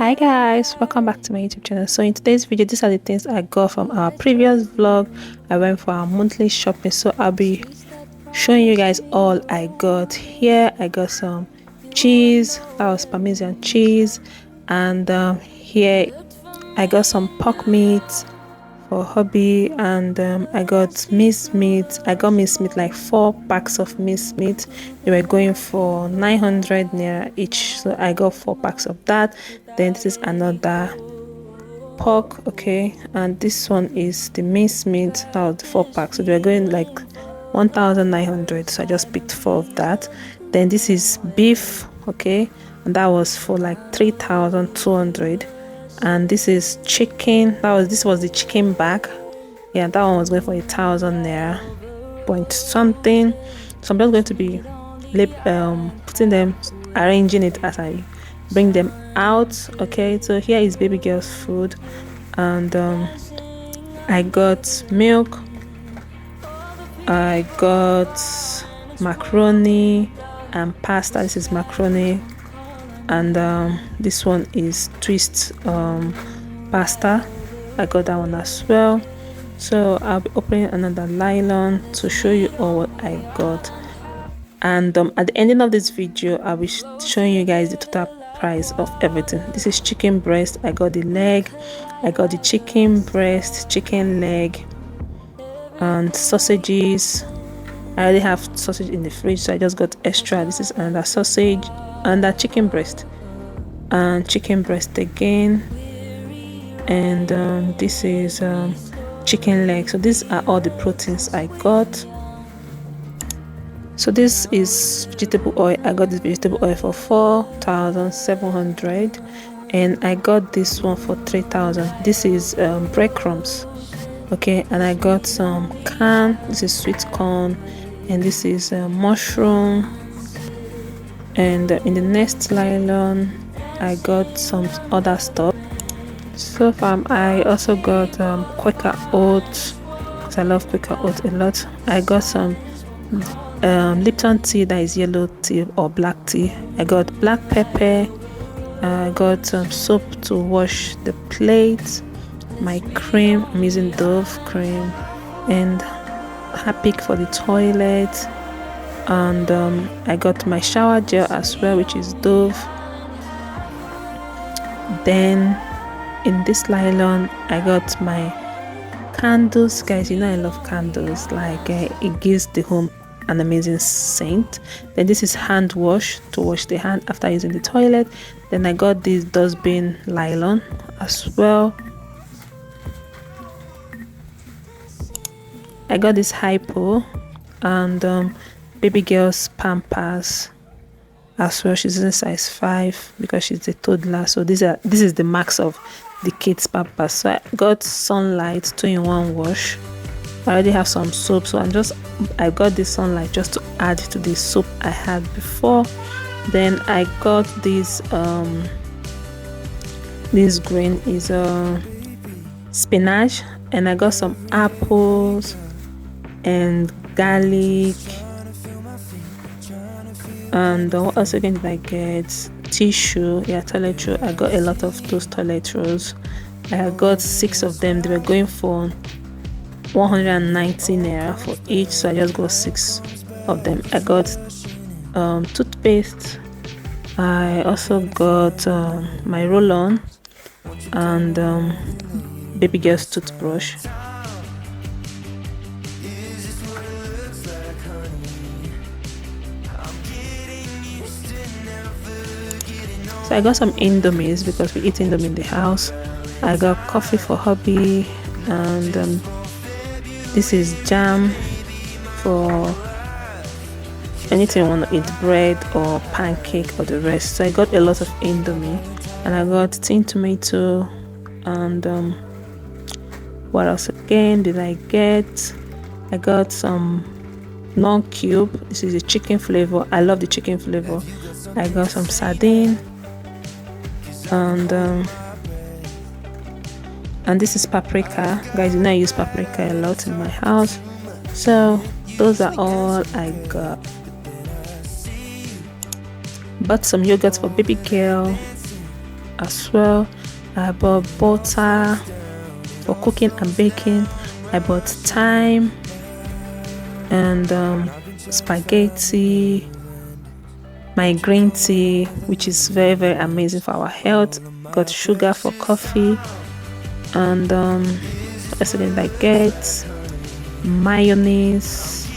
Hi guys, welcome back to my YouTube channel. So in today's video, these are the things I got from our previous vlog. I went for our monthly shopping, so I'll be showing you guys all I got. Here I got some cheese, that was Parmesan cheese, and here I got some pork meat for hubby, and I got minced meat. I got minced meat, like 4 packs of minced meat. They were going for 900 naira each, so I got 4 packs of that. Then this is another pork, okay, and this one is the minced meat. That was the 4 packs, so they were going like 1900, so I just picked 4 of that. Then this is beef, okay, and that was for like 3200. And this is chicken. This was the chicken back. Yeah, that one was going for 1000 naira point something. So I'm just going to be putting them, arranging it as I bring them out. Okay, so here is baby girl's food, and I got milk, I got macaroni and pasta. This is macaroni, and this one is twist pasta. I got that one as well. So I'll be opening another nylon to show you all what I got, and at the ending of this video I'll be showing you guys the total price of everything. This is chicken breast. I got the leg, I got the chicken breast, chicken leg, and sausages. I already have sausage in the fridge, so I just got extra. This is another sausage, and that chicken breast, and chicken breast again, and this is chicken leg. So these are all the proteins I got. So this is vegetable oil. I got this vegetable oil for 4700, and I got this one for 3000. This is breadcrumbs, okay, and I got some corn. This is sweet corn, and this is mushroom. And in the next nylon I got some other stuff. So far I also got Quaker oats, because I love Quaker oats a lot. I got some Lipton tea, that is yellow tea or black tea. I got black pepper. I got some soap to wash the plate, my cream, I'm using Dove cream, and Harpic for the toilet, and I got my shower gel as well, which is Dove. Then in this nylon I got my candles. Guys, you know I love candles, like it gives the home an amazing scent. Then this is hand wash, to wash the hand after using the toilet. Then I got this dustbin nylon as well. I got this hypo, and baby girl's pampers as well. She's in size 5 because she's a toddler, so this is the max of the kids pampers. So I got sunlight 2-in-1 wash. I already have some soap, so I got this sunlight just to add to the soap I had before. Then I got this green is spinach, and I got some apples and garlic, and what else again did I get? Tissue, yeah, toilet roll. I got a lot of those toilet rolls. I got 6 of them. They were going for 190 naira for each, so I just got 6 of them. I got toothpaste. I also got my roll-on, and baby girl's toothbrush. So I got some Indomies because we eat Indomie in the house. I got coffee for hubby, and this is jam for anything you want to eat, bread or pancake or the rest. So I got a lot of Indomie, and I got tin tomato, and what else again did I get? I got some non-cube. This is a chicken flavor. I love the chicken flavor. I got some sardine, and this is paprika. Guys, you know I use paprika a lot in my house. So those are all I got. Bought some yogurt for baby girl, as well. I bought butter for cooking and baking. I bought thyme and spaghetti, my green tea, which is very, very amazing for our health. Got sugar for coffee, and what else did I get? Mayonnaise,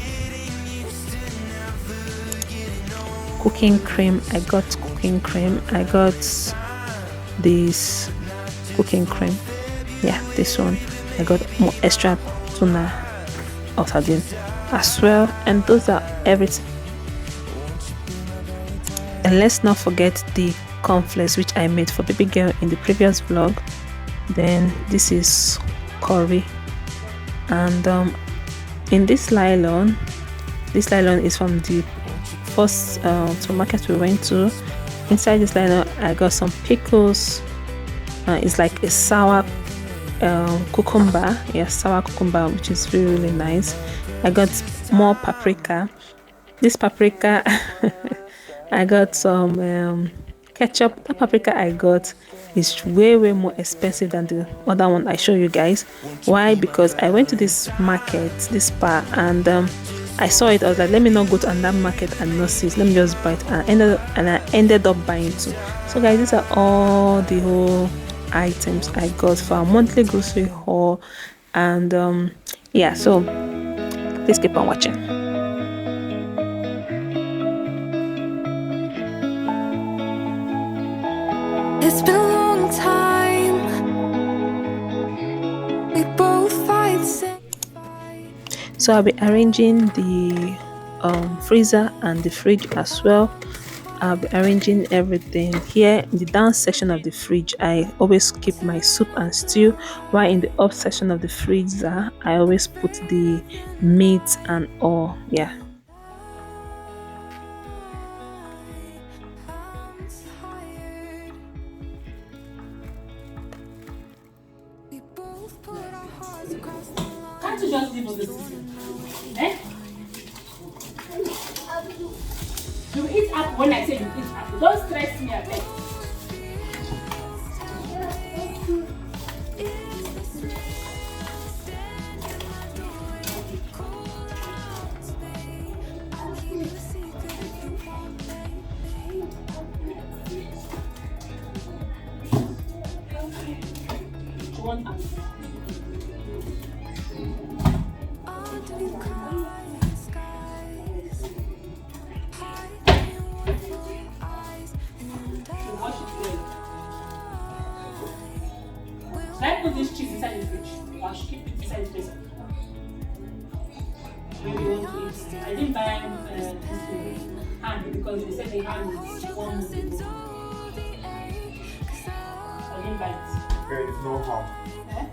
cooking cream. I got cooking cream. I got this cooking cream. Yeah, this one. I got more extra tuna or sardine as well, and those are everything. And let's not forget the cornflakes, which I made for baby girl in the previous vlog. Then this is curry, and in this nylon is from the first supermarket we went to. Inside this nylon I got some pickles. It's like a sour cucumber, yeah, sour cucumber, which is really, really nice. I got more paprika. This paprika I got some ketchup. That paprika I got is way, way more expensive than the other one I show you guys. Why? Because I went to this market, this spa, and I saw it. I was like, let me not go to another market and not see it. Let me just buy it, and I ended up buying two. So guys, these are all the whole items I got for our monthly grocery haul, and yeah, so please keep on watching. It's been a long time. We both fight. So I'll be arranging the freezer and the fridge as well. I'll be arranging everything here. In the down section of the fridge, I always keep my soup and stew, while in the up section of the freezer I always put the meat and all. Yeah. Can't you just leave us this? Eh? You eat up when I say you eat up. Don't stress me, I beg. Put this cheese inside the fridge. I should keep it inside the fridge. Maybe you want to eat. I didn't buy this hand because they said the hand is one more. I didn't buy it. There is no how. Eh?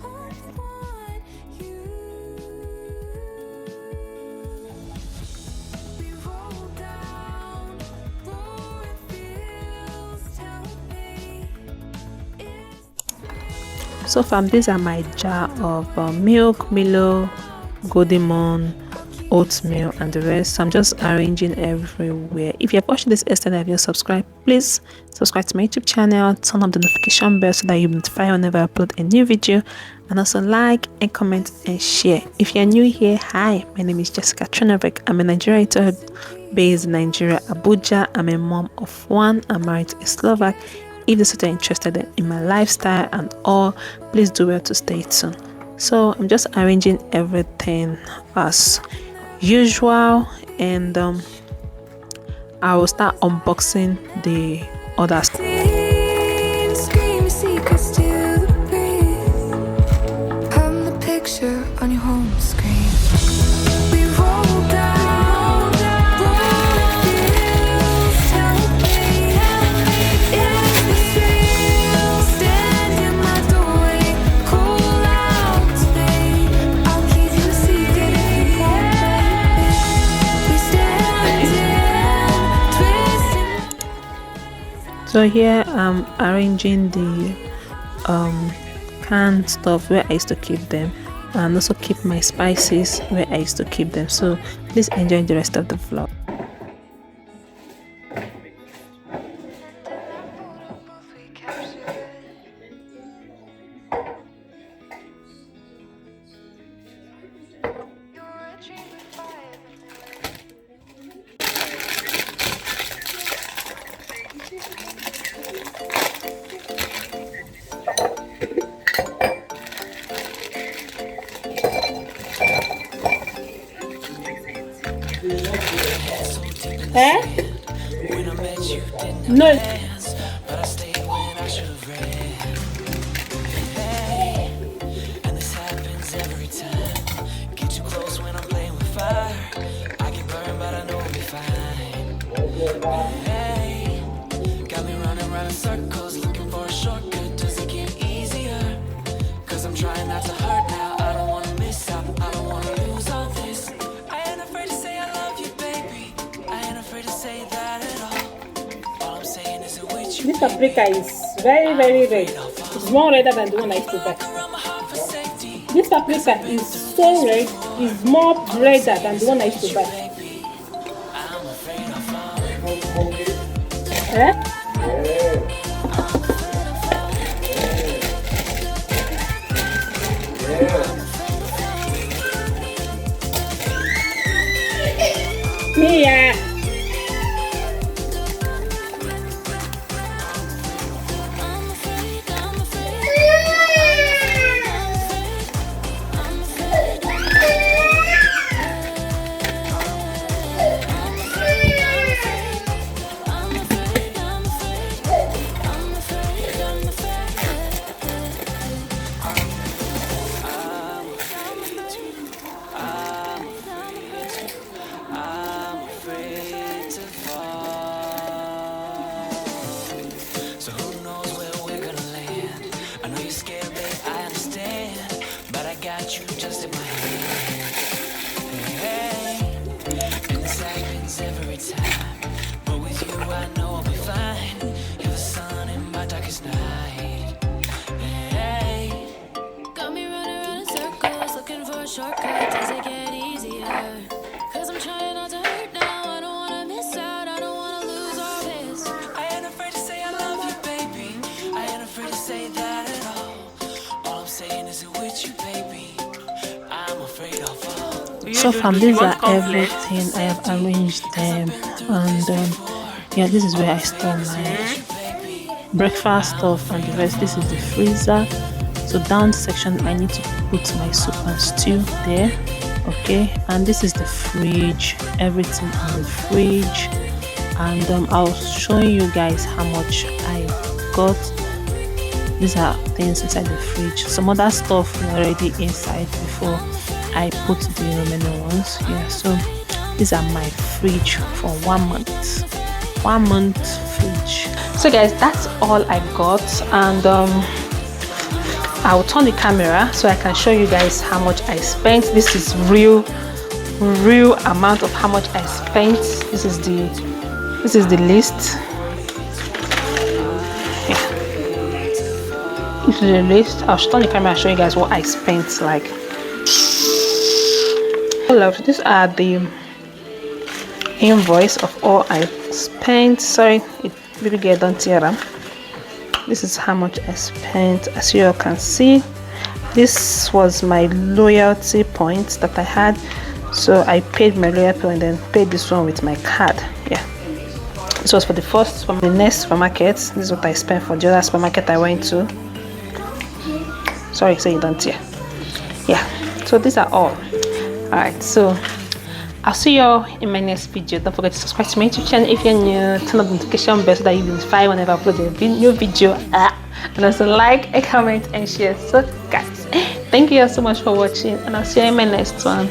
So fam, these are my jar of milk, Milo, golden morn, oatmeal, and the rest. So I'm just arranging everywhere. If you have watched this extent and you subscribe, please subscribe to my YouTube channel, turn on the notification bell so that you'll be notified whenever I upload a new video, and also like and comment and share. If you're new here, hi, my name is Jessica Trenevek. I'm a Nigerian based in Nigeria, Abuja. I'm a mom of one. I'm married to a Slovak. If this is what you're interested in my lifestyle and all, please do well to stay tuned. So I'm just arranging everything as usual, and I will start unboxing the other stuff. Scream secrets to the breeze. I'm the picture on your home screen. We roll down. So here I'm arranging the canned stuff where I used to keep them, and also keep my spices where I used to keep them. So please enjoy the rest of the vlog. We captured Eh? No. But I stayed when I should have ran. Hey, and this happens every time. Get too close when I'm playing with fire. I get burned, but I know I'll be fine. Hey, got me running around in circles, looking for a shortcut. Does it get easier? Cause I'm trying not to hurt now. I don't wanna miss out, I don't wanna lose all this. I ain't afraid to say I love you, baby. I ain't afraid to say that at all. All I'm saying is it with you. This paprika is very, very red. It's more redder than the one I used to buy. This paprika is so red, it's more redder than the one I used to buy. Eh? Mia! So who knows where we're gonna land? I know you're scared, babe, I understand. But I got you just in my hand. Hey, and this happens every time. But with you, I know I'll be fine. You're the sun in my darkest night. Hey, got me running around in circles, looking for a shortcut. Does it get easier? Cause I'm trying not to hurt now. I don't wanna miss out, I don't wanna lose all this. I ain't afraid to say I love you, baby. I ain't afraid to say that at all. All I'm saying is it with you, baby. I'm afraid I'll fall. So fam, these are everything. I have arranged them, and yeah, this is where I store my breakfast stuff and the rest. This is the freezer. So down section I need to put my soup and stew there. Okay, and this is the fridge, everything in the fridge. And I'll show you guys how much I got. These are things inside the fridge. Some other stuff were already inside before I put the remaining ones. Yeah, so these are my fridge for 1 month. 1 month fridge. So guys, that's all I got, and I'll turn the camera so I can show you guys how much I spent. This is real amount of how much I spent. This is the list. Yeah. This is the list. I'll turn the camera and show you guys what I spent. Like, these are the invoice of all I spent. Sorry, baby girl, don't tear them. This is how much I spent. As you all can see, this was my loyalty points that I had, so I paid my loyalty and then paid this one with my card. Yeah, this was for the first, from the next supermarket. This is what I spent for the other supermarket I went to. Sorry, so you don't tear. Yeah, so these are all right. So I'll see you all in my next video. Don't forget to subscribe to my YouTube channel if you're new. Turn on the notification bell so that you'll be notified whenever I upload a new video. And also like, a comment, and share. So guys, thank you all so much for watching, and I'll see you in my next one.